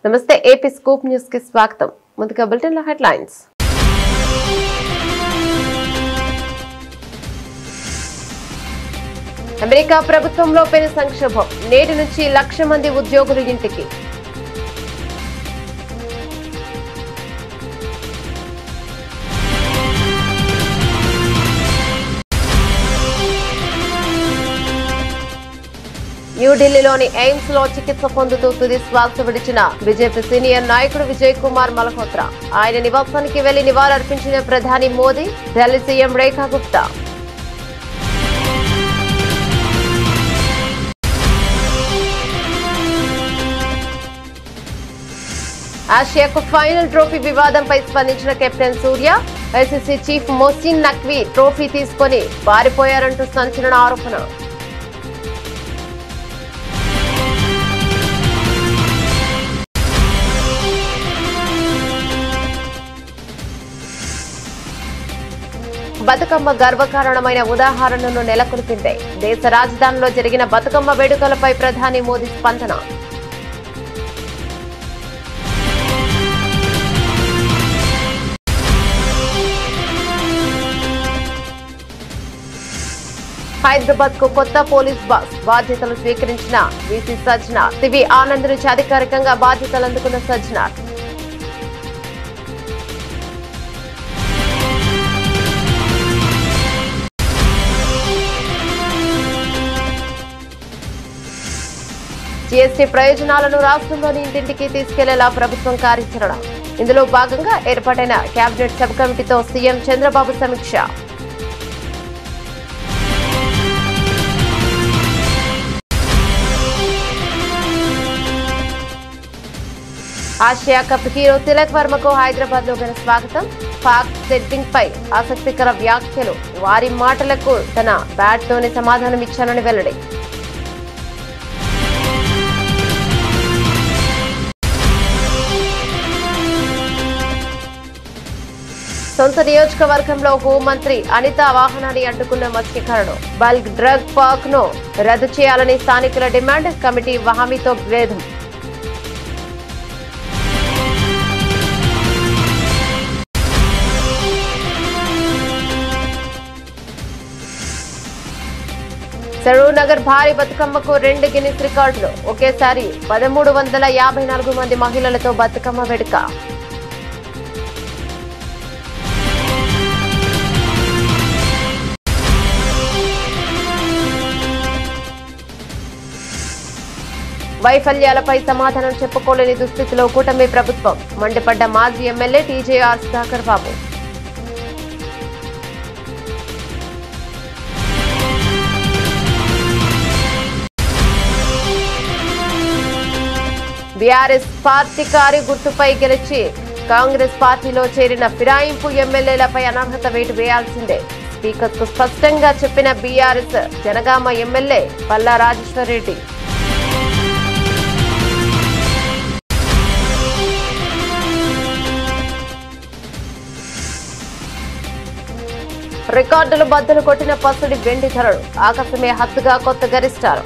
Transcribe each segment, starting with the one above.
నమస్తే AP scoop news కి స్వాగతం. ముందుగా బులెటిన్ లో హెడ్లైన్స్. అమెరికా ప్రభుత్వంలో పెను సంక్షోభం. నేటి నుంచి 1,00,000 మంది ఉద్యోగులు ఇంటికి. న్యూఢిల్లీలోని ఎయిమ్స్ లో చికిత్స పొందుతూ తుది శ్వాస విడిచిన బీజేపీ సీనియర్ నాయకుడు విజయ్ కుమార్ మల్హోత్రా. ఆయన నివాసానికి వెళ్లి నివాళులర్పించిన ప్రధాని మోదీ, ఢిల్లీ సీఎం రేఖా గుప్తా. ఆసియాకు ఫైనల్ ట్రోఫీ వివాదంపై స్పందించిన captain Surya, ICC chief Mohsin Naqvi trophy తీసుకొని పారిపోయారంటూ సంచలన ఆరోపణ. బతుకమ్మ గర్వకారణమైన ఉదాహరణను నెలకొల్పింది. దేశ రాజధానిలో జరిగిన బతుకమ్మ వేడుకలపై ప్రధాని మోదీ స్పందన. హైదరాబాద్ కు కొత్త పోలీస్ బాస్, బాధ్యతలు స్వీకరించిన వీసీ సజ్జనార్. సివి ఆనంద్ నుంచి అధికారికంగా బాధ్యతలు అందుకున్న సజ్జనార్. జీఎస్టీ ప్రయోజనాలను రాష్ట్రంలోని ఇంటింటికి తీసుకెళ్లేలా ప్రభుత్వం కార్యాచరణ. ఇందులో భాగంగా ఏర్పాటైన కేబినెట్ సబ్ కమిటీతో సీఎం చంద్రబాబు సమీక్ష. ఆసియా కప్ హీరో తిలక్ వర్మకు హైదరాబాద్ లో ఘన స్వాగతం. పాక్ సెట్టింగ్ పై ఆసక్తికర వ్యాఖ్యలు. వారి మాటలకు తన బ్యాట్ తోనే సమాధానం ఇచ్చానని వెల్లడి. సొంత నియోజకవర్గంలో హోంమంత్రి అనిత వాహనాన్ని అడ్డుకున్న మత్స్యకారుడు. బల్క్ డ్రగ్ పార్క్ ను రద్దు చేయాలని స్థానికుల డిమాండ్. కమిటీ హామీతో భేదం. సరూర్ నగర్ భారీ బతుకమ్మకు 2 గిన్నిస్ రికార్డులు. ఒకేసారి 1354 మంది మహిళలతో బతుకమ్మ వేడుక. వైఫల్యాలపై సమాధానం చెప్పుకోలేని దుస్థితిలో కూటమి ప్రభుత్వం. మండిపడ్డ మాజీ ఎమ్మెల్యే టీజేఆర్ సుధాకర్ బాబు. బీఆర్ఎస్ పార్టీ కారు గుర్తుపై గెలిచి కాంగ్రెస్ పార్టీలో చేరిన ఫిరాయింపు ఎమ్మెల్యేలపై అనర్హత వేటు వేయాల్సిందే. స్పీకర్ కు స్పష్టంగా చెప్పిన బీఆర్ఎస్ జనగామ ఎమ్మెల్యే పల్లా రాజేశ్వర్ రెడ్డి. రికార్డులు బద్దలు కొట్టిన పసుడి వెండి ధరలు. ఆకాశమే హద్దుగా కొత్త గరిష్టాలు.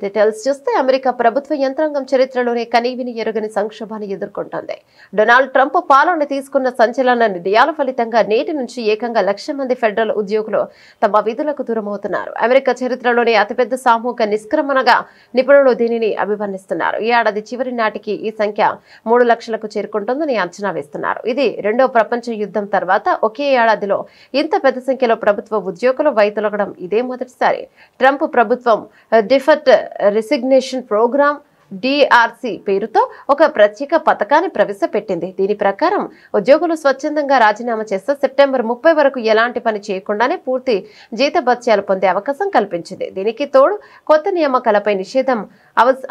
డీటెయిల్స్ చూస్తే అమెరికా ప్రభుత్వ యంత్రాంగం చరిత్రలోనే కనీవిని ఎరుగని సంక్షోభాన్ని ఎదుర్కొంటోంది. డొనాల్డ్ ట్రంప్ పాలన తీసుకున్న సంచలన నిర్ణయాల ఫలితంగా నేటి నుంచి ఏకంగా 1,00,000 మంది ఫెడరల్ ఉద్యోగులు తమ విధులకు దూరమవుతున్నారు. అమెరికా చరిత్రలోనే అతిపెద్ద సామూహిక నిష్క్రమణగా నిపుణులు దీనిని అభివర్ణిస్తున్నారు. ఈ ఏడాది చివరి నాటికి ఈ సంఖ్య 3 లక్షలకు చేరుకుంటుందని అంచనా వేస్తున్నారు. ఇది రెండో ప్రపంచ యుద్ధం తర్వాత ఒకే ఏడాదిలో ఇంత పెద్ద సంఖ్యలో ప్రభుత్వ ఉద్యోగులు వైదొలగడం ఇదే మొదటిసారి. ట్రంప్ ప్రభుత్వం డిఫర్డ్ రెసిగ్నేషన్ ప్రోగ్రామ్ DRC పేరుతో ఒక ప్రత్యేక పథకాన్ని ప్రవేశపెట్టింది. దీని ప్రకారం ఉద్యోగులు స్వచ్ఛందంగా రాజీనామా చేస్తే సెప్టెంబర్ 30 వరకు ఎలాంటి పని చేయకుండానే పూర్తి జీతభత్యాలు పొందే అవకాశం కల్పించింది. దీనికి తోడు కొత్త నియామకాలపై నిషేధం,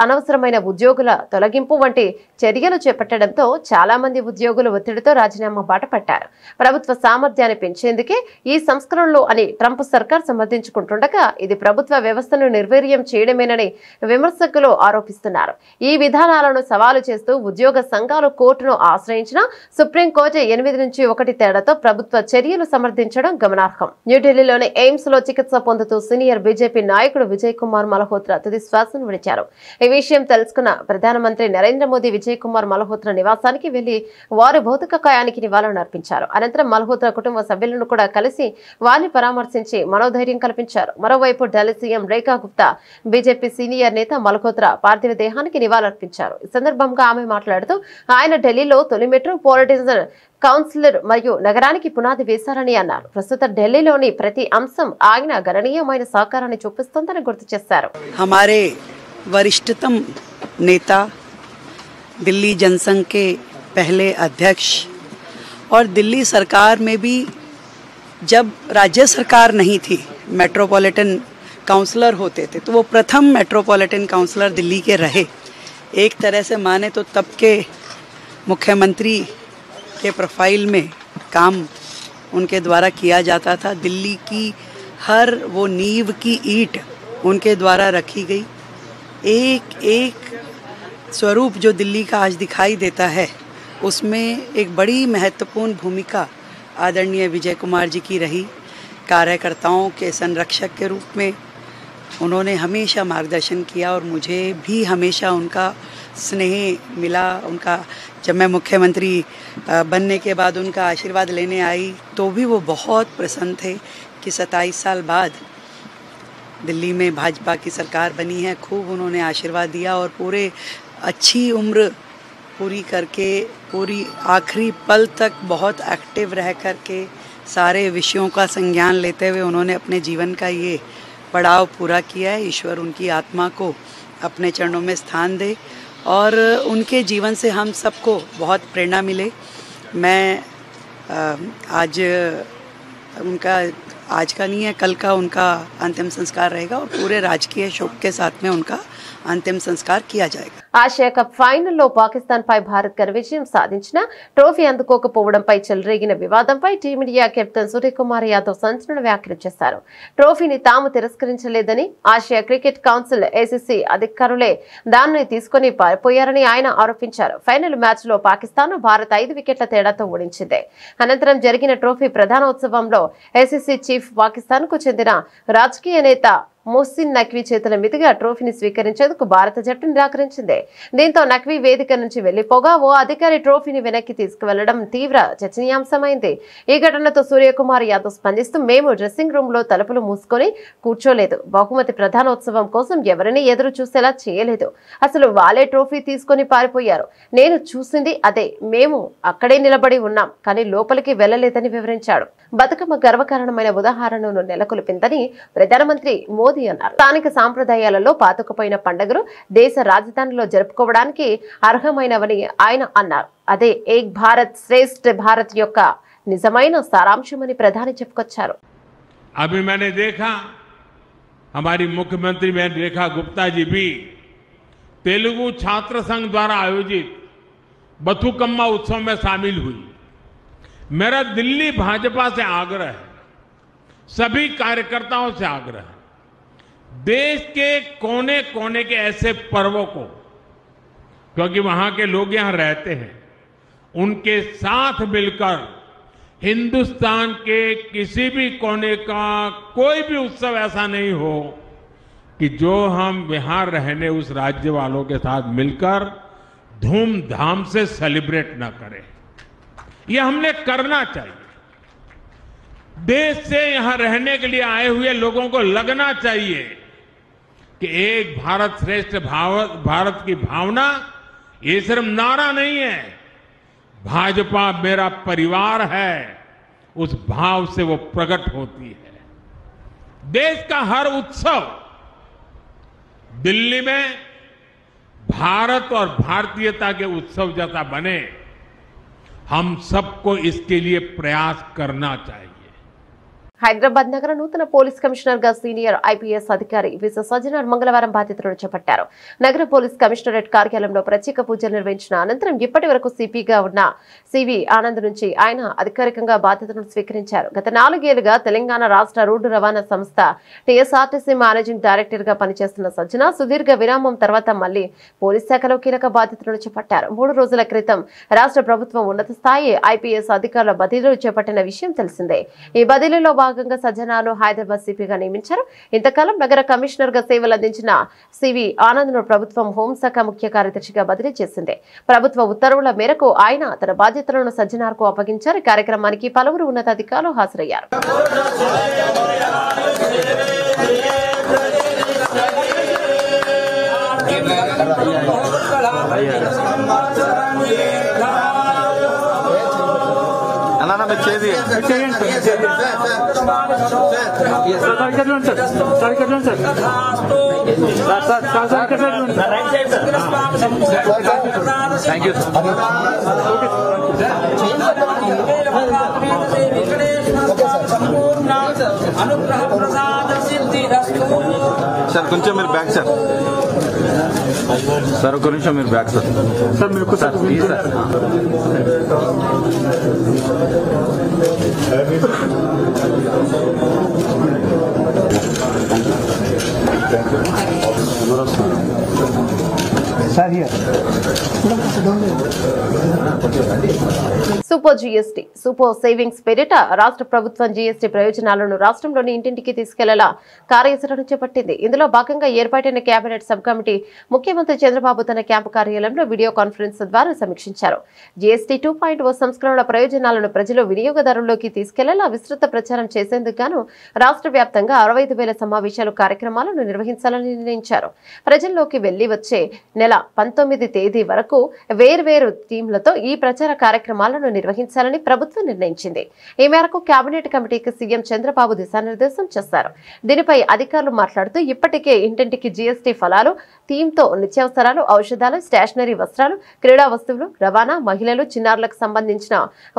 అనవసరమైన ఉద్యోగుల తొలగింపు వంటి చర్యలు చేపట్టడంతో చాలా మంది ఉద్యోగులు ఒత్తిడితో రాజీనామా బాట పట్టారు. ప్రభుత్వ సామర్థ్యాన్ని పెంచేందుకే ఈ సంస్కరణలు అని ట్రంప్ సర్కార్ సమర్థించుకుంటుండగా ఇది ప్రభుత్వ వ్యవస్థను నిర్వీర్యం చేయడమేనని విమర్శకులు ఆరోపిస్తున్నారు. ఈ విధానాలను సవాలు చేస్తూ ఉద్యోగ సంఘాలు కోర్టును ఆశ్రయించిన సుప్రీంకోర్టు 8-1 తేడాతో ప్రభుత్వ చర్యలు సమర్థించడం గమనార్హం. న్యూఢిల్లీలోని ఎయిమ్స్ లో చికిత్స పొందుతూ సీనియర్ బీజేపీ నాయకుడు విజయ్ కుమార్ మల్హోత్రా తుది శ్వాసను విడిచారు. ఈ విషయం తెలుసుకున్న ప్రధానమంత్రి నరేంద్ర మోదీ విజయ్ కుమార్ మల్హోత్రా నివాసానికి వెళ్లి వారి భౌతిక కాయానికి నివాళులు అర్పించారు. అనంతరం మల్హోత్రా కుటుంబ సభ్యులను కూడా కలిసి వారిని పరామర్శించి మనోధైర్యం కల్పించారు. మరోవైపు Delhi CM Rekha Gupta BJP senior నేత మల్హోత్రా పార్థివ దేహానికి నివాళులర్పించారు. ఈ సందర్భంగా ఆమె మాట్లాడుతూ ఆయన ఢిల్లీలో తొలి మెట్రోపాలిటన్ కౌన్సిలర్ మరియు నగరానికి పునాది వేశారని అన్నారు. ప్రస్తుత ఢిల్లీలోని ప్రతి అంశం ఆయన గణనీయమైన సహకారాన్ని చూపిస్తోందని గుర్తు చేశారు. हमारे वरिष्ठतम नेता, दिल्ली जनसंघ के पहले अध्यक्ष और दिल्ली सरकार में भी जब राज्य सरकार नहीं थी मेट्रोपॉलिटन काउंसलर होते थे, तो वो प्रथम मेट्रोपॉलिटन काउंसलर दिल्ली के रहे. एक तरह से माने तो तब के मुख्यमंत्री के प्रोफाइल में काम उनके द्वारा किया जाता था. दिल्ली की हर वो नींव की ईंट उनके द्वारा रखी गई. एक एक स्वरूप जो दिल्ली का आज दिखाई देता है, उसमें एक बड़ी महत्वपूर्ण भूमिका आदरणीय विजय कुमार जी की रही. कार्यकर्ताओं के संरक्षक के रूप में उन्होंने हमेशा मार्गदर्शन किया और मुझे भी हमेशा उनका स्नेह मिला. उनका जब मैं मुख्यमंत्री बनने के बाद उनका आशीर्वाद लेने आई तो भी वो बहुत प्रसन्न थे कि 27 साल बाद दिल्ली में भाजपा की सरकार बनी है. खूब उन्होंने आशीर्वाद दिया और पूरे अच्छी उम्र पूरी करके पूरी आखिरी पल तक बहुत एक्टिव रह करके सारे विषयों का संज्ञान लेते हुए उन्होंने अपने जीवन का ये पड़ाव पूरा किया है. ईश्वर उनकी आत्मा को अपने चरणों में स्थान दे और उनके जीवन से हम सबको बहुत प्रेरणा मिले. मैं आज उनका आज का नहीं है, कल का उनका अंतिम संस्कार रहेगा और पूरे राजकीय शोक के साथ में उनका अंतिम संस्कार किया जाएगा. ఆసియా కప్ ఫైనల్లో పాకిస్తాన్ పై భారత్ ఘన విజయం సాధించిన ట్రోఫీ అందుకోకపోవడంపై చెలరేగిన వివాదంపై టీమిండియా కెప్టెన్ సూర్యకుమార్ యాదవ్ సంచలన వ్యాఖ్యలు చేశారు. ట్రోఫీని తాము తిరస్కరించలేదని, ఆసియా క్రికెట్ కౌన్సిల్ ఏసీసీ అధికారులే దానిని తీసుకుని పారిపోయారని ఆయన ఆరోపించారు. ఫైనల్ మ్యాచ్ లో పాకిస్తాన్ భారత్ 5 వికెట్ల తేడాతో ఓడించింది. అనంతరం జరిగిన ట్రోఫీ ప్రధానోత్సవంలో ఏసీసీ చీఫ్ పాకిస్తాన్ కు చెందిన రాజకీయ నేత మొహసిన్ నఖ్వీ చేతుల మీదుగా ట్రోఫీని స్వీకరించేందుకు భారత జట్టు నిరాకరించింది. దీంతో నఖ్వీ వేదిక నుంచి వెళ్లిపోగా ఓ అధికారి ట్రోఫీని వెనక్కి తీసుకువెళ్లడం తీవ్ర చర్చనీయాంశమైంది. ఈ ఘటనతో సూర్యకుమార్ యాదవ్ స్పందిస్తూ, మేము డ్రెస్సింగ్ రూమ్ లో తలుపులు మూసుకొని కూర్చోలేదు. బహుమతి ప్రధానోత్సవం కోసం ఎవరిని ఎదురు చూసేలా చేయలేదు. అసలు వాళ్ళే ట్రోఫీ తీసుకొని పారిపోయారు. నేను చూసింది అదే. మేము అక్కడే నిలబడి ఉన్నాం, కానీ లోపలికి వెళ్లలేదని వివరించాడు. బతుకమ్మ గర్వకారణమైన ఉదాహరణను నెలకొల్పిందని ప్రధానమంత్రి మోదీ అన్నారు. స్థానిక సాంప్రదాయాలలో పాతుకుపోయిన పండుగలు దేశ రాజధానిలో జరుపుకోవడానికి అర్హమైనవని ఆయన అన్నారు. అదే ఏక్ భారత్ శ్రేష్ఠ భారత్ యొక్క నిజమైన సారాంశమని ప్రధాని చెప్పుకొచ్చారు. अभी मैंने देखा हमारी मुख्यमंत्री बहन रेखा गुप्ता जी भी तेलुगु छात्र संघ द्वारा आयोजित बथुकम्मा उत्सव में शामिल हुई. मेरा दिल्ली भाजपा से आग्रह है, सभी कार्यकर्ताओं से आग्रह है, देश के कोने कोने के ऐसे पर्वों को, क्योंकि वहां के लोग यहां रहते हैं, उनके साथ मिलकर हिंदुस्तान के किसी भी कोने का कोई भी उत्सव ऐसा नहीं हो कि जो हम यहां रहने उस राज्य वालों के साथ मिलकर धूमधाम से सेलिब्रेट न करें. ये हमने करना चाहिए. देश से यहां रहने के लिए आए हुए लोगों को लगना चाहिए कि एक भारत श्रेष्ठ भारत की भावना ये सिर्फ नारा नहीं है, भाजपा मेरा परिवार है, उस भाव से वो प्रकट होती है. देश का हर उत्सव दिल्ली में भारत और भारतीयता के उत्सव जैसा बने, हम सबको इसके लिए प्रयास करना चाहिए. హైదరాబాద్ నగర నూతన పోలీస్ కమిషనర్ గా సీనియర్ ఐపీఎస్ అధికారి విశ్వ సజ్జనార్ మంగళవారం బాధ్యతలను చేపట్టారు. నగర పోలీస్ కమిషనరేట్ కార్యాలయంలో ప్రత్యేక పూజలు నిర్వహించిన అనంతరం ఇప్పటి వరకు సిపిగా ఉన్న సివి ఆనంద్ నుంచి ఆయన అధికారికంగా బాధ్యతలను స్వీకరించారు. గత 4 ఏళ్లుగా తెలంగాణ రాష్ట్ర రోడ్డు రవాణా సంస్థ టీఎస్ఆర్టీసీ మేనేజింగ్ డైరెక్టర్ గా పనిచేస్తున్న సజ్జన సుదీర్ఘ విరామం తర్వాత మళ్లీ పోలీస్ శాఖలో కీలక బాధ్యతలను చేపట్టారు. 3 రోజుల క్రితం రాష్ట్ర ప్రభుత్వం ఉన్నత స్థాయి ఐపీఎస్ అధికారుల బదిలీలు చేపట్టిన విషయం తెలిసిందే. ఈ బదిలీలో భాగంగా సజ్జనాను హైదరాబాద్ సిపిగా నియమించారు. ఇంతకాలం నగర కమిషనర్ గా సేవలు అందించిన సివి ఆనంద్ ను ప్రభుత్వం హోంశాఖ ముఖ్య కార్యదర్శిగా బదిలీ చేసింది. ప్రభుత్వ ఉత్తర్వుల మేరకు ఆయన తన బాధ్యతలను సజ్జనార్కు అప్పగించారు. ఈ కార్యక్రమానికి పలువురు ఉన్నతాధికారులు హాజరయ్యారు. సార్ కొంచెం మీరు బ్యాక్ సార్ సార్ ఒక నిమిషం మీరు బ్యాక్ సార్ సార్ మీరు sir super GST super savings పేరిట రాష్ట్ర ప్రభుత్వం జీఎస్టీ ప్రయోజనాలను రాష్ట్రంలోని ఇంటింటికి తీసుకెళ్లేలా కార్యాచరణ చేపట్టింది. ఇందులో భాగంగా ఏర్పాటైన కేబినెట్ సబ్ కమిటీ ముఖ్యమంత్రి చంద్రబాబు తన క్యాంపు కార్యాలయంలో వీడియో కాన్ఫరెన్స్ ద్వారా సమీక్షించారు. జీఎస్టీ 2.0 సంస్కరణల ప్రయోజనాలను ప్రజలు వినియోగదారుల్లోకి తీసుకెళ్లేలా విస్తృత ప్రచారం చేసేందుకు గాను రాష్ట్ర వ్యాప్తంగా 65,000 సమావేశాలు కార్యక్రమాలను నిర్వహించాలని నిర్ణయించారు. ప్రజల్లోకి వెళ్లి వచ్చే నెల 19 తేదీ వరకు వేర్వేరు టీంలతో ఈ ప్రచార కార్యక్రమాలను నిర్వహించాలని ప్రభుత్వం నిర్ణయించింది. ఈ మేరకు కేబినెట్ కమిటీకి సీఎం చంద్రబాబు దిశానిర్దేశం చేశారు. దీనిపై అధికారులు మాట్లాడుతూ ఇప్పటికే ఇంటింటికి జీఎస్టీ ఫలాలు థీమ్తో నిత్యావసరాలు, ఔషధాలు, స్టేషనరీ వస్త్రాలు, క్రీడా వస్తువులు, రవాణా, మహిళలు, చిన్నారులకు సంబంధించిన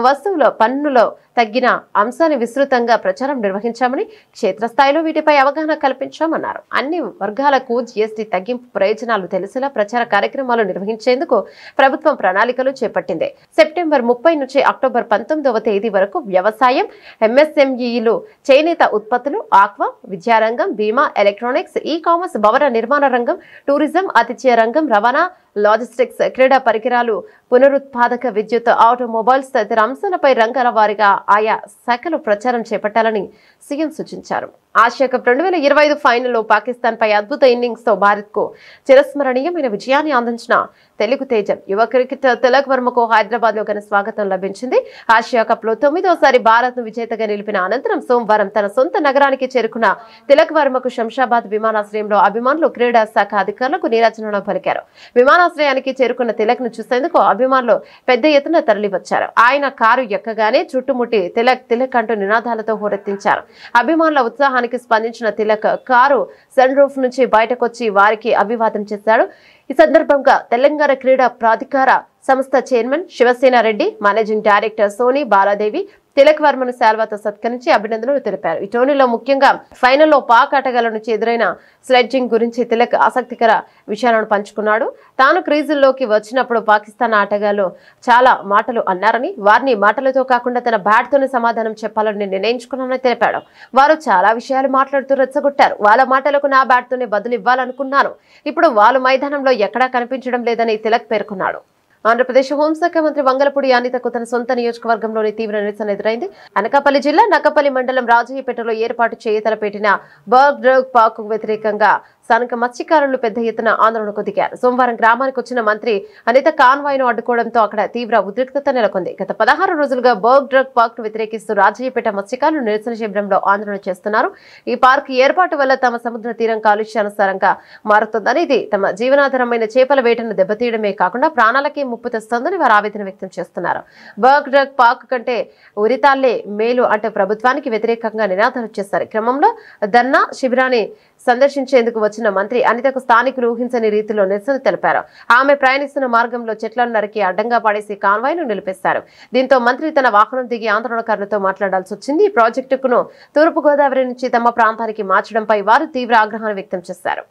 వస్తువుల పన్నులో తగ్గిన అంశాన్ని విస్తృతంగా ప్రచారం నిర్వహించామని, క్షేత్రస్థాయిలో వీటిపై అవగాహన కల్పించామన్నారు. అన్ని వర్గాలకు జీఎస్టీ తగ్గింపు ప్రయోజనాలు తెలిసేలా ప్రచార కార్యక్రమాలు నిర్వహించేందుకు ప్రభుత్వం ప్రణాళికలు చేపట్టింది. సెప్టెంబర్ 30 నుంచి అక్టోబర్ 19వ తేదీ వరకు వ్యవసాయం, ఎంఎస్ఎంఈలు, చేనేత ఉత్పత్తులు, ఆక్వా, విద్యారంగం, బీమా, ఎలక్ట్రానిక్స్, ఈ కామర్స్, భవన నిర్మాణ రంగం, టూరిజం, ఆతిథ్య రంగం, రవాణా, లాజిస్టిక్స్, క్రీడా పరికరాలు, పునరుత్పాదక విద్యుత్, ఆటోమొబైల్స్ తదితర అంశాలపై రంగాల వారీగా ఆయా శాఖలు ప్రచారం చేపట్టాలని సీఎం సూచించారు. ఆసియా కప్ 2025 ఫైనల్లో పాకిస్తాన్ పై అద్భుత ఇన్నింగ్స్ తో భారత్ కు చిరస్మరణీయమైన విజయాన్ని అందించిన తెలుగు తేజం యువ క్రికెటర్ తిలక్ వర్మకు హైదరాబాద్ లో ఘన స్వాగతం లభించింది. ఆసియా కప్ లో 9వసారి భారత్ ను విజేతగా నిలిపిన అనంతరం సోమవారం తన సొంత నగరానికి చేరుకున్న తిలక్ వర్మకు శంషాబాద్ విమానాశ్రయంలో అభిమానులు, క్రీడా శాఖ అధికారులకు నీరాజనం పలికారు. విమానాశ్రయానికి చేరుకున్న తిలక్ ను చూసేందుకు అభిమానులు పెద్ద ఎత్తున తరలివచ్చారు. ఆయన కారు ఎక్కగానే చుట్టుముట్టి తిలక్ తిలక్ అంటూ నినాదాలతో హోరెత్తించారు. అభిమానుల ఉత్సాహానికి స్పందించిన తిలక్ కారు సన్ రూఫ్ నుంచి బయటకొచ్చి వారికి అభివాదం చేశాడు. ఈ సందర్భంగా తెలంగాణ క్రీడా ప్రాధికార సంస్థ chairman Shivasena Reddy, managing director Soni Baladevi Tilak వర్మను శాల్వాతో సత్కరించి అభినందనలు తెలిపారు. ఈ టోర్నీలో ముఖ్యంగా ఫైనల్లో పాక్ ఆటగాళ్ల నుంచి ఎదురైన స్లెడ్జింగ్ గురించి తిలక్ ఆసక్తికర విషయాలను పంచుకున్నాడు. తాను క్రీజుల్లోకి వచ్చినప్పుడు పాకిస్తాన్ ఆటగాళ్లు చాలా మాటలు అన్నారని, వారిని మాటలతో కాకుండా తన బ్యాట్ తోనే సమాధానం చెప్పాలని నిర్ణయించుకున్నానని తెలిపాడు. వారు చాలా విషయాలు మాట్లాడుతూ రెచ్చగొట్టారు. వాళ్ళ మాటలకు నా బ్యాట్ తోనే బదులు ఇవ్వాలనుకున్నాను. ఇప్పుడు వాళ్ళు మైదానంలో ఎక్కడా కనిపించడం లేదని తిలక్ పేర్కొన్నాడు. ఆంధ్రప్రదేశ్ హోంశాఖ మంత్రి వంగలపూడి అనితకు తన సొంత నియోజకవర్గంలోని తీవ్ర నిరసన ఎదురైంది. అనకాపల్లి జిల్లా నక్కపల్లి మండలం రాజయ్యపేటలో ఏర్పాటు చేయతలపెట్టిన బర్గ్ డ్రగ్ పార్క్ వ్యతిరేకంగా స్థానిక మత్స్యకారులు పెద్ద ఎత్తున ఆందోళనకు దిగారు. సోమవారం గ్రామానికి వచ్చిన మంత్రి అనిత కాన్వాయ్ను అడ్డుకోవడంతో అక్కడ తీవ్ర ఉద్రిక్తత నెలకొంది. గత 16 రోజులుగా బర్గ్ డ్రగ్ పార్క్ ను వ్యతిరేకిస్తూ రాజయ్యపేట మత్స్యకారులు నిరసన శిబిరంలో ఆందోళన చేస్తున్నారు. ఈ పార్క్ ఏర్పాటు వల్ల తమ సముద్ర తీరం కాలుష్యానుసారంగా మారుతుందని, ఇది తమ జీవనాధారమైన చేపల వేటను దెబ్బతీయడమే కాకుండా ప్రాణాలకే ముప్పు తెస్తోందని వారు ఆవేదన వ్యక్తం చేస్తున్నారు. బర్గ్ డ్రగ్ పార్క్ కంటే ఉరితాళ్లే మేలు అంటూ ప్రభుత్వానికి వ్యతిరేకంగా నినాదాలు చేశారు. క్రమంలో ధర్నా శిబిరాన్ని సందర్శించేందుకు వచ్చిన వచ్చిన మంత్రి అనితకు స్థానికులు ఊహించని రీతిలో నిరసన తెలిపారు. ఆమె ప్రయాణిస్తున్న మార్గంలో చెట్లను నరికి అడ్డంగా పడేసి కాన్వాయ్ను నిలిపేశారు. దీంతో మంత్రి తన వాహనం దిగి ఆందోళనకారులతో మాట్లాడాల్సి వచ్చింది. ఈ ప్రాజెక్టును తూర్పుగోదావరి నుంచి తమ ప్రాంతానికి మార్చడంపై వారు తీవ్ర ఆగ్రహాన్ని వ్యక్తం చేశారు.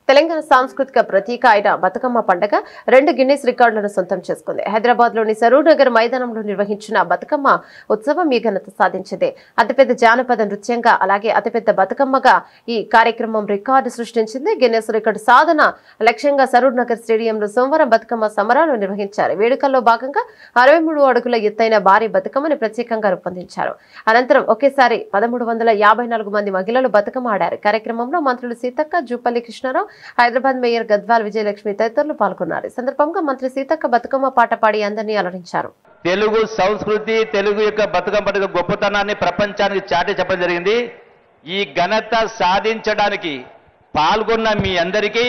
తెలంగాణ సాంస్కృతిక ప్రతీక అయిన బతుకమ్మ పండుగ 2 గిన్నిస్ రికార్డులను సొంతం చేసుకుంది. హైదరాబాద్ లోని సరూర్ నగర్ మైదానంలో నిర్వహించిన బతుకమ్మ ఉత్సవం ఈ ఘనత సాధించింది. అతిపెద్ద జానపద నృత్యంగా అలాగే అతిపెద్ద బతుకమ్మగా ఈ కార్యక్రమం రికార్డు సృష్టించింది. గిన్నిస్ రికార్డు సాధన లక్ష్యంగా సరూర్ నగర్ స్టేడియంలో సోమవారం బతుకమ్మ సంబరాలు నిర్వహించారు. వేడుకల్లో భాగంగా 63 అడుగుల ఎత్తైన భారీ బతుకమ్మని ప్రత్యేకంగా రూపొందించారు. అనంతరం ఒకేసారి 1354 మంది మహిళలు బతుకమ్మ ఆడారు. కార్యక్రమంలో మంత్రులు సీతక్క, జూపల్లి కృష్ణారావు, హైదరాబాద్ మేయర్ గద్వాల్ విజయలక్ష్మి తదితరులు పాల్గొన్నారు. ఈ సందర్భంగా మంత్రి సీతక్క బతుకమ్మ పాట పాడి అందరినీ అలరించారు. తెలుగు సంస్కృతి, తెలుగు యొక్క బతుకమ్మ పండుగ గొప్పతనాన్ని ప్రపంచానికి చాటి చెప్పడం జరిగింది. ఈ ఘనత సాధించడానికి పాల్గొన్న మీ అందరికీ,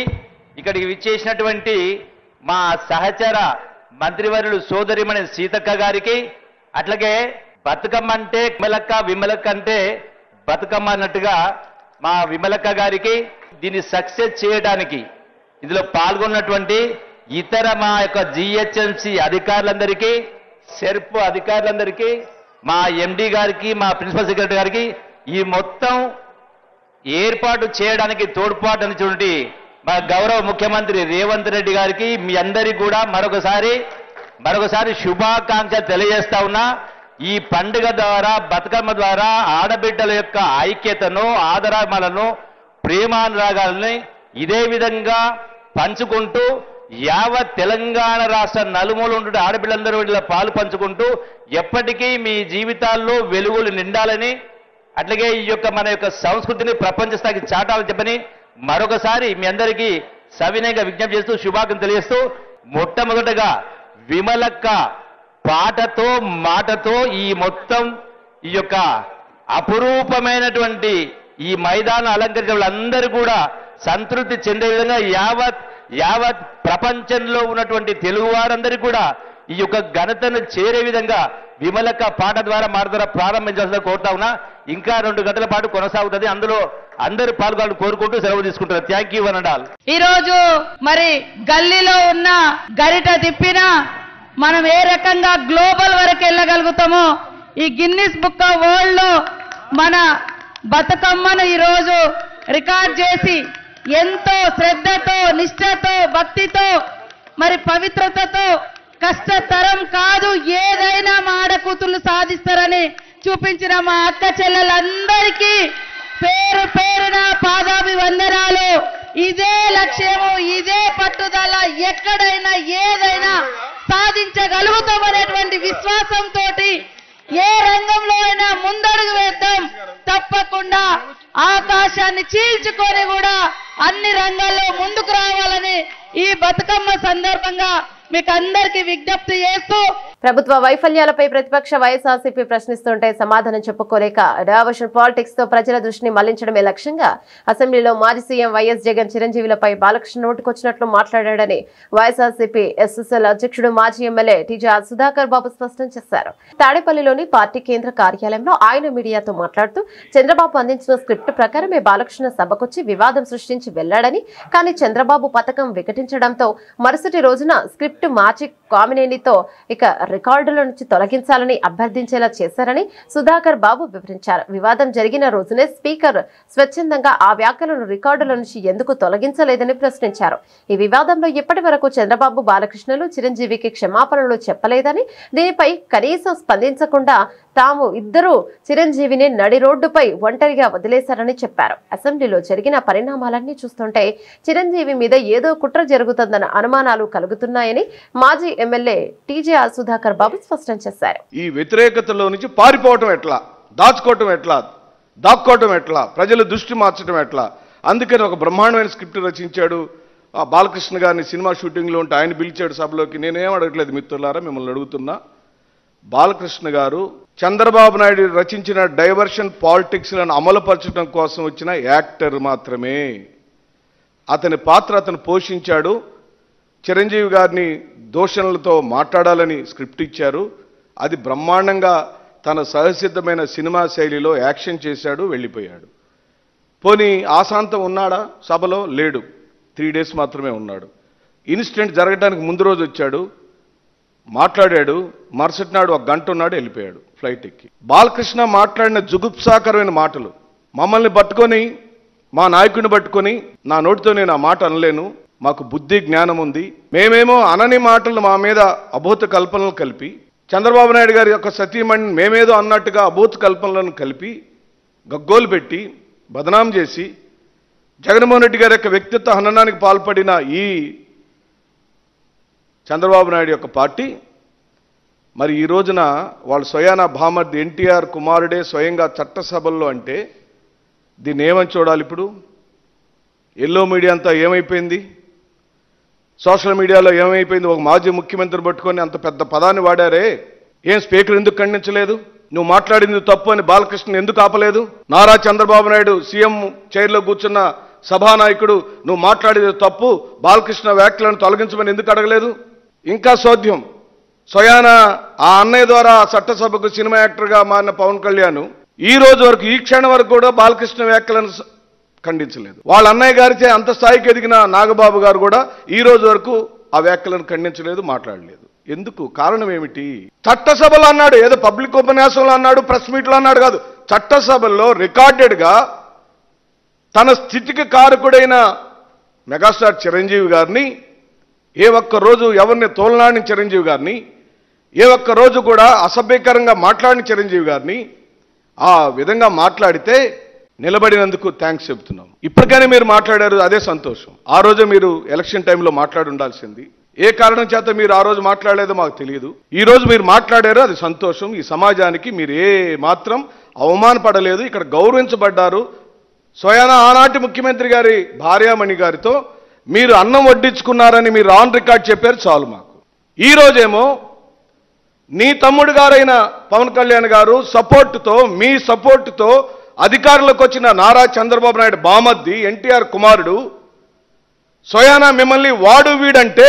ఇక్కడికి విచ్చేసినటువంటి మా సహచర మంత్రివర్యులు సోదరిమణి సీతక్క గారికి, అట్లాగే బతుకమ్మ అంటే విమలక్క అంటే బతుకమ్మ అన్నట్టుగా మా విమలక్క గారికి, దీన్ని సక్సెస్ చేయడానికి ఇందులో పాల్గొన్నటువంటి ఇతర మా యొక్క జిహెచ్ఎంసి అధికారులందరికీ, సెర్ప్ అధికారులందరికీ, మా ఎండి గారికి, మా ప్రిన్సిపల్ సెక్రటరీ గారికి, ఈ మొత్తం ఏర్పాటు చేయడానికి తోడ్పాటు అనిటువంటి మా గౌరవ ముఖ్యమంత్రి రేవంత్ రెడ్డి గారికి, మీ అందరికీ కూడా మరొకసారి శుభాకాంక్షలు తెలియజేస్తా ఉన్నా. ఈ పండుగ ద్వారా, బతుకమ్మ ద్వారా ఆడబిడ్డల యొక్క ఐక్యతను, ఆదరామలను, ప్రేమానురాగాలని ఇదే విధంగా పంచుకుంటూ యావత్ తెలంగాణ రాష్ట్ర నలుమూల ఉండే ఆడబిడ్డలందరూ ఇలా పాలు పంచుకుంటూ ఎప్పటికీ మీ జీవితాల్లో వెలుగులు నిండాలని, అట్లాగే ఈ యొక్క మన యొక్క సంస్కృతిని ప్రపంచ స్థాయికి చాటాలని చెప్పని మరొకసారి మీ అందరికీ సవినయంగా విజ్ఞప్తి చేస్తూ శుభాకాంక్షలు తెలియజేస్తూ, మొట్టమొదటగా విమలక్క పాటతో మాటతో ఈ మొత్తం ఈ యొక్క అపురూపమైనటువంటి ఈ మైదానం అలంకరించిన వాళ్ళందరూ కూడా సంతృప్తి చెందే విధంగా యావత్ ప్రపంచంలో ఉన్నటువంటి తెలుగు వారందరికీ కూడా ఈ యొక్క ఘనతను చేరే విధంగా విమలక్క పాట ద్వారా మాట ద్వారా ప్రారంభించాల్సిన కోరుతా ఉన్నా. ఇంకా 2 గంటల పాటు కొనసాగుతుంది. అందులో అందరూ పాల్గొనాలని కోరుకుంటూ సెలవు తీసుకుంటారు. థ్యాంక్ యూ అనండాల్. ఈ రోజు మరి గల్లీలో ఉన్న గరిట తిప్పినా మనం ఏ రకంగా గ్లోబల్ వరకు వెళ్ళగలుగుతామో, ఈ గిన్నిస్ బుక్ ఆఫ్ వరల్డ్ లో మన బతుకమ్మను ఈరోజు రికార్డ్ చేసి ఎంతో శ్రద్ధతో, నిష్ఠతో, భక్తితో, మరి పవిత్రతతో, కష్టతరం కాదు ఏదైనా మా ఆడకూతుళ్ళు సాధిస్తారని చూపించిన మా అక్క చెల్లెలందరికీ పేరు పేరున పాదాభివందనాలు. ఇదే లక్ష్యము, ఇదే పట్టుదల, ఎక్కడైనా ఏదైనా సాధించగలుగుతామనేటువంటి విశ్వాసంతో ఏ రంగంలో అయినా ముందడుగు వేద్దాం. తప్పకుండా ఆకాశాన్ని చీల్చుకొని కూడా అన్ని రంగాల్లో ముందుకు రావాలని ఈ బతుకమ్మ సందర్భంగా మీకు అందరికీ విజ్ఞప్తి చేస్తూ, ప్రభుత్వ వైఫల్యాలపై ప్రతిపక్ష వైఎస్ఆర్సీపీ ప్రశ్నిస్తుంటే సమాధానం చెప్పుకోలేక డైవర్షన్ పాలిటిక్స్ తో ప్రజల దృష్టిని మళ్లించడమే లక్ష్యంగా అసెంబ్లీలో మాజీ సీఎం వైఎస్ జగన్ చిరంజీవులపై బాలకృష్ణ నోటుకొచ్చినట్లు మాట్లాడాడని వైఎస్ఆర్సీపీ ఎస్ఎస్ఎల్ అధ్యక్షుడు మాజీ ఎమ్మెల్యే టీజీఆర్ సుధాకర్ బాబు స్పష్టం చేశారు. తాడేపల్లిలోని పార్టీ కేంద్ర కార్యాలయంలో ఆయన మీడియాతో మాట్లాడుతూ చంద్రబాబు అందించిన స్క్రిప్ట్ ప్రకారమే బాలకృష్ణ సభకొచ్చి వివాదం సృష్టించి వెళ్లాడని, కానీ చంద్రబాబు పథకం వికటించడంతో మరుసటి రోజున స్క్రిప్ట్ మార్చి కామినేనితో ఇక రికార్డుల నుంచి తొలగించాలని అభ్యర్థించేలా చేశారని సుధాకర్ బాబు వివరించారు. వివాదం జరిగిన రోజునే స్పీకర్ స్వచ్ఛందంగా ఆ వ్యాఖ్యలను రికార్డుల నుంచి ఎందుకు తొలగించలేదని ప్రశ్నించారు. ఈ వివాదంలో ఇప్పటి వరకు చంద్రబాబు బాలకృష్ణలు చిరంజీవికి క్షమాపణలు చెప్పలేదని, దీనిపై కనీసం స్పందించకుండా తాము ఇద్దరు చిరంజీవిని నడి రోడ్డుపై ఒంటరిగా వదిలేశారని చెప్పారు. అసెంబ్లీలో జరిగిన పరిణామాలన్నీ చూస్తుంటే చిరంజీవి మీద ఏదో కుట్ర జరుగుతుందన్న అనుమానాలు కలుగుతున్నాయని మాజీ ఎమ్మెల్యే టీజేఆర్ సుధాకర్ బాబు స్పష్టం చేశారు. ఈ వ్యతిరేకతలో నుంచి పారిపోవటం ఎట్లా, దాచుకోవటం ఎట్లా, దాక్కోవటం ఎట్లా, ప్రజల దృష్టి మార్చడం ఎట్లా, అందుకని ఒక బ్రహ్మాండమైన స్క్రిప్ట్ రచించాడు. ఆ బాలకృష్ణ గారిని సినిమా షూటింగ్లో ఉంటే ఆయన పిలిచాడు సభలోకి. నేనేం అడగట్లేదు మిత్రులారా, మిమ్మల్ని అడుగుతున్నా. బాలకృష్ణ గారు చంద్రబాబు నాయుడు రచించిన డైవర్షన్ పాలిటిక్స్లను అమలుపరచడం కోసం వచ్చిన యాక్టర్ మాత్రమే. అతని పాత్ర అతను పోషించాడు. చిరంజీవి గారిని దూషణలతో మాట్లాడాలని స్క్రిప్ట్ ఇచ్చారు. అది బ్రహ్మాండంగా తన సహసిద్ధమైన సినిమా శైలిలో యాక్షన్ చేశాడు, వెళ్ళిపోయాడు. పోనీ ఆశాంతం ఉన్నాడా సభలో? లేడు. 3 days మాత్రమే ఉన్నాడు. ఇన్సిడెంట్ జరగడానికి ముందు రోజు వచ్చాడు, మాట్లాడాడు, మరుసటి నాడు 1 గంట ఉన్నాడు, వెళ్ళిపోయాడు ఫ్లైట్ ఎక్కి. బాలకృష్ణ మాట్లాడిన జుగుప్సాకరమైన మాటలు మమ్మల్ని పట్టుకొని, మా నాయకుడిని పట్టుకొని, నా నోటితో నేను ఆ మాట అనలేను, మాకు బుద్ధి జ్ఞానం ఉంది, మేమేమో అనని మాటలు మా మీద అభూత కల్పనలు కలిపి, చంద్రబాబు నాయుడు గారి యొక్క సతీమణిని మేమేదో అన్నట్టుగా అభూత కల్పనలను కలిపి గగ్గోలు పెట్టి బదనాం చేసి జగన్మోహన్ రెడ్డి గారి యొక్క వ్యక్తిత్వ హననానికి పాల్పడిన ఈ చంద్రబాబు నాయుడు యొక్క పార్టీ మరి ఈ రోజున వాళ్ళు స్వయాన భామర్ది ఎన్టీఆర్ కుమారుడే స్వయంగా చట్టసభల్లో అంటే దీన్ని ఏమని చూడాలి? ఇప్పుడు ఎల్లో మీడియా అంతా ఏమైపోయింది, సోషల్ మీడియాలో ఏమైపోయింది? ఒక మాజీ ముఖ్యమంత్రి పట్టుకొని అంత పెద్ద పదాన్ని వాడారే, ఏం స్పీకర్ ఎందుకు ఖండించలేదు? నువ్వు మాట్లాడింది తప్పు అని బాలకృష్ణ ఎందుకు ఆపలేదు? నారా చంద్రబాబు నాయుడు సీఎం చైర్లో కూర్చున్న సభానాయకుడు నువ్వు మాట్లాడేది తప్పు, బాలకృష్ణ వ్యాఖ్యలను తొలగించమని ఎందుకు అడగలేదు? ఇంకా సోద్యం, స్వయాన ఆ అన్నయ్య ద్వారా చట్టసభకు సినిమా యాక్టర్గా మారిన పవన్ కళ్యాణ్ ఈ రోజు వరకు, ఈ క్షణం వరకు కూడా బాలకృష్ణ వ్యాఖ్యలను ఖండించలేదు. వాళ్ళ అన్నయ్య గారిచే అంత స్థాయికి ఎదిగిన నాగబాబు గారు కూడా ఈ రోజు వరకు ఆ వ్యాఖ్యలను ఖండించలేదు, మాట్లాడలేదు. ఎందుకు? కారణం ఏమిటి? చట్టసభలో అన్నాడు, ఏదో పబ్లిక్ ఉపన్యాసంలో అన్నాడు, ప్రెస్ మీట్లో అన్నాడు కాదు, చట్టసభల్లో రికార్డెడ్గా తన స్థితికి కారకుడైన మెగాస్టార్ చిరంజీవి గారిని, ఏ ఒక్క రోజు ఎవరిని తోలనాడిన చిరంజీవి గారిని, ఏ ఒక్క రోజు కూడా అసభ్యకరంగా మాట్లాడిన చిరంజీవి గారిని ఆ విధంగా మాట్లాడితే నిలబడినందుకు థ్యాంక్స్ చెప్తున్నాం. ఇప్పటికైనా మీరు మాట్లాడారు, అదే సంతోషం. ఆ రోజు మీరు ఎలక్షన్ టైంలో మాట్లాడి ఉండాల్సింది. ఏ కారణం చేత మీరు ఆ రోజు మాట్లాడలేదో మాకు తెలియదు. ఈ రోజు మీరు మాట్లాడారు, అది సంతోషం. ఈ సమాజానికి మీరు ఏ మాత్రం అవమానపడలేదు, ఇక్కడ గౌరవించబడ్డారు. స్వయాన ఆనాటి ముఖ్యమంత్రి గారి భార్యామణి గారితో మీరు అన్నం వడ్డించుకున్నారని మీరు ఆన్ రికార్డ్ చెప్పారు, చాలు మాకు. ఈ రోజేమో నీ తమ్ముడు గారైన పవన్ కళ్యాణ్ గారు సపోర్టుతో, మీ సపోర్టుతో అధికారంలోకి వచ్చిన నారా చంద్రబాబు నాయుడు బామర్ది ఎన్టీఆర్ కుమారుడు స్వయానా మిమ్మల్ని వాడు వీడంటే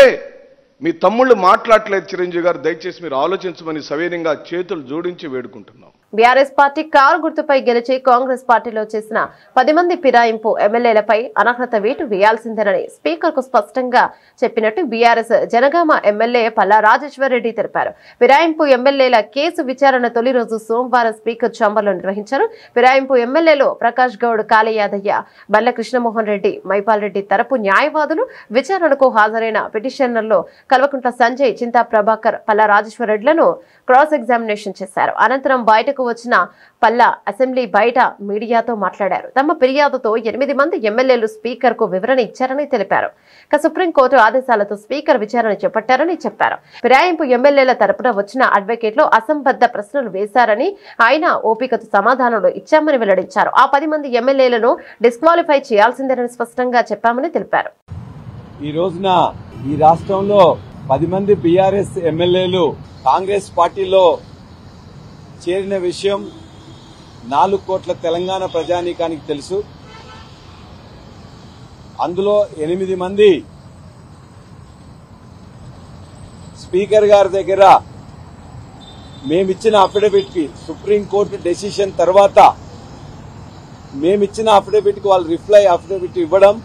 మీ తమ్ముళ్ళు మాట్లాడలేదు. చిరంజీవి గారు దయచేసి మీరు ఆలోచించమని సవినయంగా చేతులు జోడించి వేడుకుంటున్నాం. బీఆర్ఎస్ పార్టీ కారు గుర్తుపై గెలిచి కాంగ్రెస్ పార్టీలో చేసిన 10 మంది ఫిరాయింపు ఎమ్మెల్యేలపై అనర్హత వేటు వేయాల్సిందేనని స్పీకర్ కు స్పష్టంగా చెప్పినట్టు బీఆర్ఎస్ జనగామ ఎమ్మెల్యే పల్లా రాజేశ్వర్ రెడ్డి తెలిపారు. ఫిరాయింపు ఎమ్మెల్యేల కేసు విచారణ తొలి రోజు సోమవారం స్పీకర్ ఛాంబర్లో నిర్వహించారు. ఫిరాయింపు ఎమ్మెల్యేలు ప్రకాష్ గౌడ్, కాళీ యాదయ్య, బల్ల కృష్ణమోహన్ రెడ్డి, మైపాల్ రెడ్డి తరపు న్యాయవాదులు, విచారణకు హాజరైన పిటిషనర్లు కల్వకుంట్ల సంజయ్, చింతా ప్రభాకర్, పల్లా రాజేశ్వర్ రెడ్డిలను క్రాస్ ఎగ్జామినేషన్ చేశారు. అనంతరం బయటకు వచ్చిన పల్లా అసెంబ్లీ బయట మీడియాతో మాట్లాడారు. తమ ఫిర్యాదుతో 8 మంది ఎమ్మెల్యేలు స్పీకర్ కు వివరణ ఇచ్చారని తెలిపారు. సుప్రీంకోర్టు ఆదేశాలతో స్పీకర్ విచారణ చేపట్టారని చెప్పారు. ఫిరాయింపు ఎమ్మెల్యేల తరపున వచ్చిన అడ్వకేట్లు అసంబద్ధ ప్రశ్నలు వేశారని, ఆయన ఓపికతో సమాధానాలు ఇచ్చామని వెల్లడించారు. ఆ 10 మంది ఎమ్మెల్యేలను డిస్క్వాలిఫై చేయాల్సిందేనని స్పష్టంగా చెప్పామని తెలిపారు. ఈ రోజున ఈ రాష్ట్రంలో 10 మంది బీఆర్ఎస్ ఎమ్మెల్యేలు కాంగ్రెస్ పార్టీలో చేరిన విషయం 4 కోట్ల తెలంగాణ ప్రజానీకానికి తెలుసు. అందులో 8 మంది స్పీకర్ గారి దగ్గర మేమిచ్చిన అఫిడవిట్ కి, సుప్రీంకోర్టు డెసిషన్ తర్వాత మేమిచ్చిన అఫిడవిట్ కి వాళ్ళు రిప్లై అఫిడవిట్ ఇవ్వడం,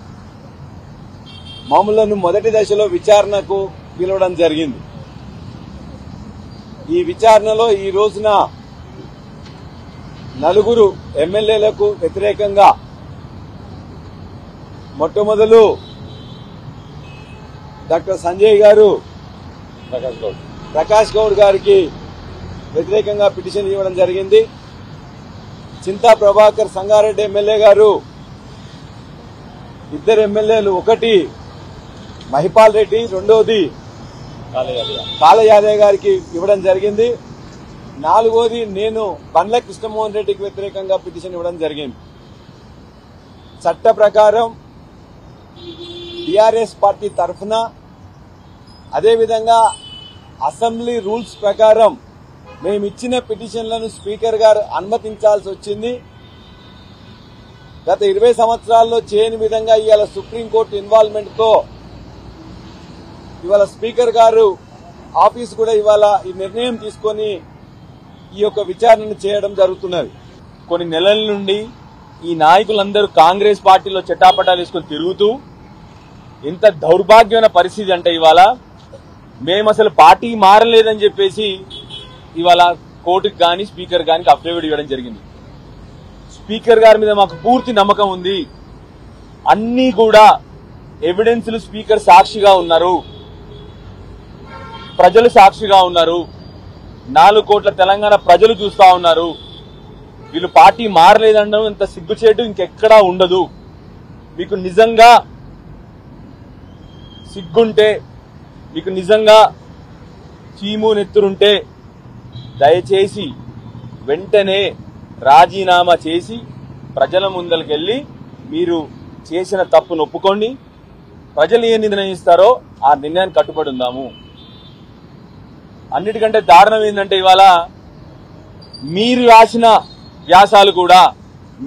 మమ్మలను మొదటి దశలో విచారణకు పిలవడం జరిగింది. ఈ విచారణలో ఈ రోజున నలుగురు ఎమ్మెల్యేలకు వ్యతిరేకంగా మొట్టమొదలు డాక్టర్ సంజయ్ గారు ప్రకాష్ గౌడ్ గారికి వ్యతిరేకంగా పిటిషన్ ఇవ్వడం జరిగింది. చింతా ప్రభాకర్ సంగారెడ్డి ఎమ్మెల్యే గారు, ఇద్దరు ఎమ్మెల్యేలు, ఒకటి మహిపాల్ రెడ్డి, రెండోది కాళ యాదవ్ గారికి ఇవ్వడం జరిగింది. నాలుగోది నేను బండ్ల కృష్ణమోహన్ రెడ్డికి వ్యతిరేకంగా పిటిషన్ ఇవ్వడం జరిగింది. చట్ట ప్రకారం టీఆర్ఎస్ పార్టీ తరఫున, అదేవిధంగా అసెంబ్లీ రూల్స్ ప్రకారం మేము ఇచ్చిన పిటిషన్లను స్పీకర్ గారు అనుమతించాల్సి వచ్చింది. గత 20 సంవత్సరాల్లో చేయని విధంగా ఇవాళ సుప్రీంకోర్టు ఇన్వాల్వ్మెంట్ తో ఇవాళ స్పీకర్ గారు ఆఫీస్ కూడా ఇవాళ ఈ నిర్ణయం తీసుకొని ఈ యొక్క విచారణను చేయడం జరుగుతున్నది. కొన్ని నెలల నుండి ఈ నాయకులందరూ కాంగ్రెస్ పార్టీలో చెట్టాపటాలు వేసుకుని తిరుగుతూ ఎంత దౌర్భాగ్యమైన పరిస్థితి అంటే ఇవాళ మేము అసలు పార్టీ మారలేదని చెప్పేసి ఇవాళ కోర్టుకు కానీ స్పీకర్ గారికి అఫిడవిట్ ఇవ్వడం జరిగింది. స్పీకర్ గారి మీద మాకు పూర్తి నమ్మకం ఉంది. అన్ని కూడా ఎవిడెన్స్లు స్పీకర్ సాక్షిగా ఉన్నారు, ప్రజలు సాక్షిగా ఉన్నారు, 4 కోట్ల తెలంగాణ ప్రజలు చూస్తా ఉన్నారు. వీళ్ళు పార్టీ మారలేదనడం ఇంత సిగ్గుచేటు ఇంకెక్కడా ఉండదు. మీకు నిజంగా సిగ్గుంటే, మీకు నిజంగా చీము నెత్తురుంటే దయచేసి వెంటనే రాజీనామా చేసి ప్రజల ముందరికెళ్లి మీరు చేసిన తప్పును ఒప్పుకోండి. ప్రజలు ఏ నిర్ణయిస్తారో ఆ నిర్ణయాన్ని కట్టుబడి ఉందాము. అన్నిటికంటే దారుణం ఏంటంటే ఇవాళ మీరు రాసిన వ్యాసాలు కూడా,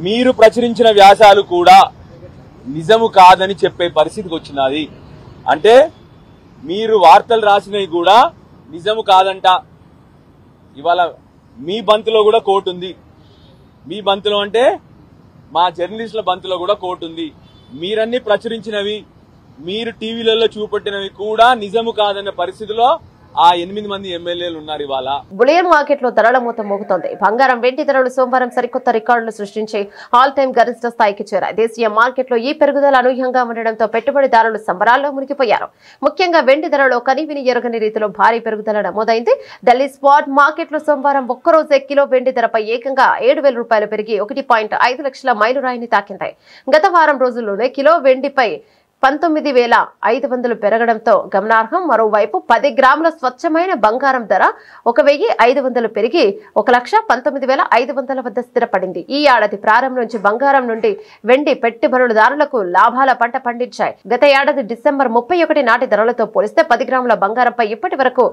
మీరు ప్రచురించిన వ్యాసాలు కూడా నిజము కాదని చెప్పే పరిస్థితికి వచ్చినది. అంటే మీరు వార్తలు రాసినవి కూడా నిజము కాదంట. ఇవాళ మీ బంతిలో కూడా కోర్టు ఉంది. మీ బంతిలో అంటే మా జర్నలిస్టుల బంతిలో కూడా కోర్టు ఉంది. మీరన్నీ ప్రచురించినవి, మీరు టీవీలలో చూపెట్టినవి కూడా నిజము కాదన్న పరిస్థితిలో ఆ 8 మంది ఎమ్మెల్యేలు ఉన్నారు. ఇవాళ బులియన్ మార్కెట్ లో ధరల మూత మోగుతోంది. బంగారం, వెండి ధరలు సోమవారం సరికొత్త రికార్డులు సృష్టించి ఆల్ టైమ్ గరిష్ట స్థాయికి చేరాయి. దేశీయ మార్కెట్ లో ఈ పెరుగుదల అనూహ్యంగా ఉండడంతో పెట్టుబడిదారులు సంబరాల్లో మునిగిపోయారు. ముఖ్యంగా వెండి ధరలో కనీవిని ఎరుగని రీతిలో భారీ పెరుగుదల నమోదైంది. ఢిల్లీ స్పాట్ మార్కెట్ లో సోమవారం ఒక్కరోజే కిలో వెండి ధరపై ఏకంగా 7,000 రూపాయలు పెరిగి 1.5 లక్షల మైలురాయిని తాకింది. గత వారం రోజుల్లోనే కిలో వెండిపై 19,500 పెరగడంతో గమనార్హం. మరోవైపు 10 గ్రాముల స్వచ్ఛమైన బంగారం ధర 1,500 పెరిగి 1,19,500 వద్ద స్థిరపడింది. ఈ ఏడాది ప్రారంభం నుంచి బంగారం నుండి వెండి పెట్టుబడిదారులకు లాభాల పంట పండించాయి. గత ఏడాది డిసెంబర్ 31 నాటి ధరలతో పోలిస్తే 10 గ్రాముల బంగారంపై ఇప్పటి వరకు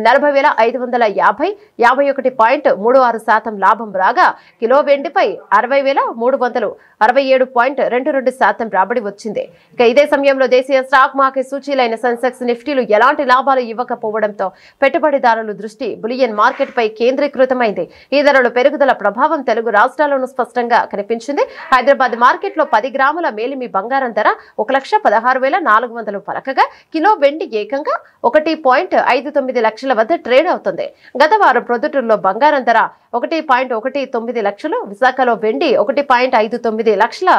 40,550, 51.36% లాభం రాగా కిలో వెండిపై 60,367.22% రాబడి వచ్చింది. ఇక ఇదే సమయంలో దేశీయ స్టాక్ మార్కెట్ సూచీలైన సెన్సెక్స్, నిఫ్టీలు ఎలాంటి లాభాలు ఇవ్వకపోవడంతో పెట్టుబడిదారుల దృష్టి బులియన్ మార్కెట్ పై కేంద్రీకృతమైంది. ఈ ధరల పెరుగుదల ప్రభావం తెలుగు రాష్ట్రాల్లోనూ స్పష్టంగా కనిపించింది. హైదరాబాద్ మార్కెట్ లో 10 గ్రాముల మేలిమి బంగారం ధర 1,16,400 పలకగా కిలో వెండి ఏకంగా 1.59 లక్షల వద్ద ట్రేడ్ అవుతుంది. గత వారం ప్రొద్దుటూరులో బంగారం ధర 1.19 లక్షలు, విశాఖలో వెండి 1.59 లక్షల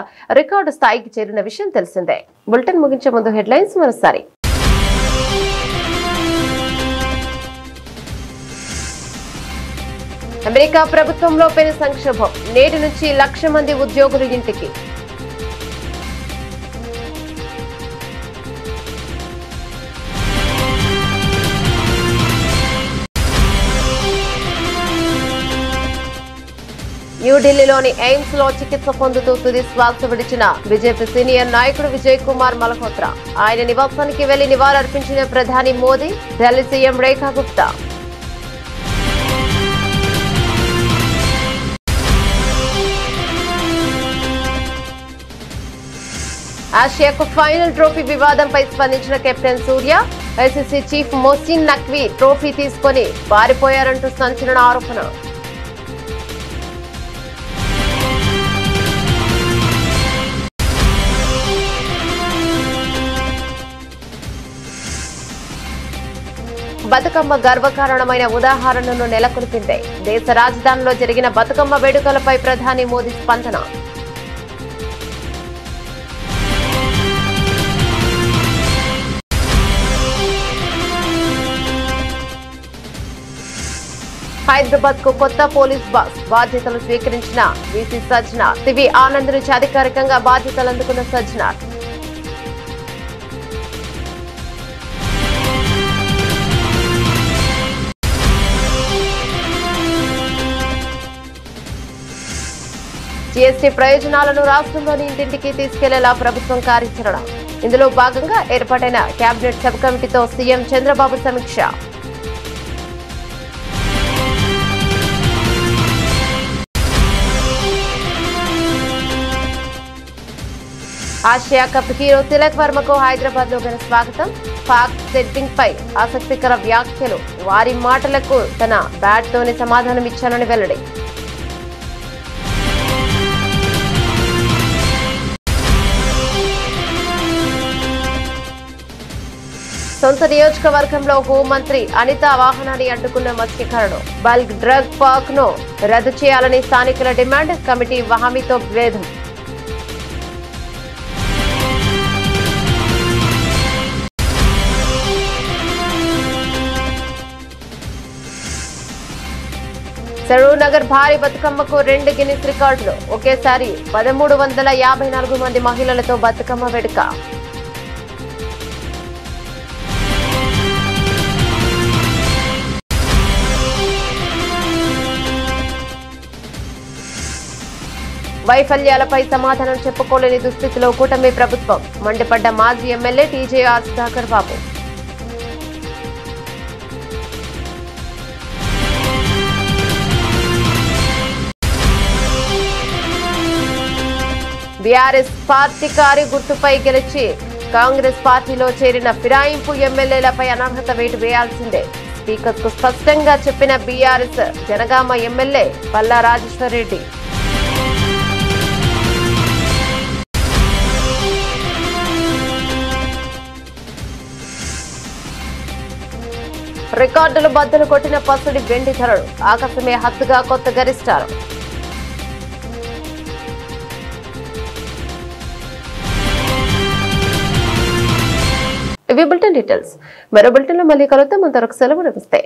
రికార్డు స్థాయికి చేరిన విషయం తెలిసిందే. బులెటిన్ ముగించే ముందు హెడ్లైన్స్ మరోసారి. అమెరికా ప్రభుత్వంలో పెను సంక్షోభం, నేటి నుంచి 1,00,000 మంది ఉద్యోగులు ఇంటికి. న్యూఢిల్లీలోని ఎయిమ్స్ లో చికిత్స పొందుతూ తుది శ్వాస విడిచిన బీజేపీ సీనియర్ నాయకుడు విజయ్ కుమార్ మల్హోత్రా. ఆయన నివాసానికి వెళ్లి నివాళులర్పించిన ప్రధాని మోదీ, ఢిల్లీ సీఎం రేఖా గుప్తా. ఆసియాకు ఫైనల్ ట్రోఫీ వివాదంపై స్పందించిన captain Surya, ICC chief Mohsin Naqvi trophy తీసుకొని పారిపోయారంటూ సంచలన ఆరోపణ. బతుకమ్మ గర్వకారణమైన ఉదాహరణను నెలకొల్పింది. దేశ రాజధానిలో జరిగిన బతుకమ్మ వేడుకలపై ప్రధాని మోదీ స్పందన. హైదరాబాద్ కు కొత్త పోలీస్ బాస్ బాధ్యతలు స్వీకరించిన వీసీ సజ్జనార్. సివి ఆనంద్ నుంచి అధికారికంగా బాధ్యతలు అందుకున్న సజ్జనార్. జీఎస్టీ ప్రయోజనాలను రాష్ట్రంలోని ఇంటింటికి తీసుకెళ్లేలా ప్రభుత్వం కార్యాచరణ. ఇందులో భాగంగా ఏర్పాటైన కేబినెట్ సబ్ కమిటీతో సీఎం చంద్రబాబు సమీక్ష. ఆసియా కప్ హీరో తిలక్ వర్మకు హైదరాబాద్ లో ఘన స్వాగతం. పాక్ సెట్టింగ్ పై ఆసక్తికర వ్యాఖ్యలు. వారి మాటలకు తన బ్యాట్ తోనే సమాధానం ఇచ్చానని వెల్లడి. సొంత నియోజకవర్గంలో హోంమంత్రి అనిత వాహనాన్ని అడ్డుకున్న మత్స్యకారుడు. బల్క్ డ్రగ్ పార్క్ ను రద్దు చేయాలని స్థానికుల డిమాండ్. కమిటీ హామీతో భేదం. సరూర్ నగర్ భారీ బతుకమ్మకు 2 గిన్నిస్ రికార్డులు. ఒకేసారి 1354 మంది మహిళలతో బతుకమ్మ వేడుక. వైఫల్యాలపై సమాధానం చెప్పుకోలేని దుస్థితిలో కూటమి ప్రభుత్వం. మండిపడ్డ మాజీ ఎమ్మెల్యే టీజేఆర్ సుధాకర్ బాబు. బీఆర్ఎస్ పార్టీ కారి గుర్తుపై గెలిచి కాంగ్రెస్ పార్టీలో చేరిన ఫిరాయింపు ఎమ్మెల్యేలపై అనర్హత వేటు వేయాల్సిందే. స్పీకర్ కు స్పష్టంగా చెప్పిన బీఆర్ఎస్ జనగామ ఎమ్మెల్యే పల్లా రాజేశ్వర్ రెడ్డి. రికార్డులు బద్దలు కొట్టిన పసుడి వెండి ధరలు. ఆకాశమే హద్దుగా కొత్త గరిష్టాలు. ఇవి బులెటిన్ డీటెయిల్స్. మరో బులెటిన్ లో మళ్ళీ కలుద్దాం. అంతవరకు సెలవు. నమస్తే.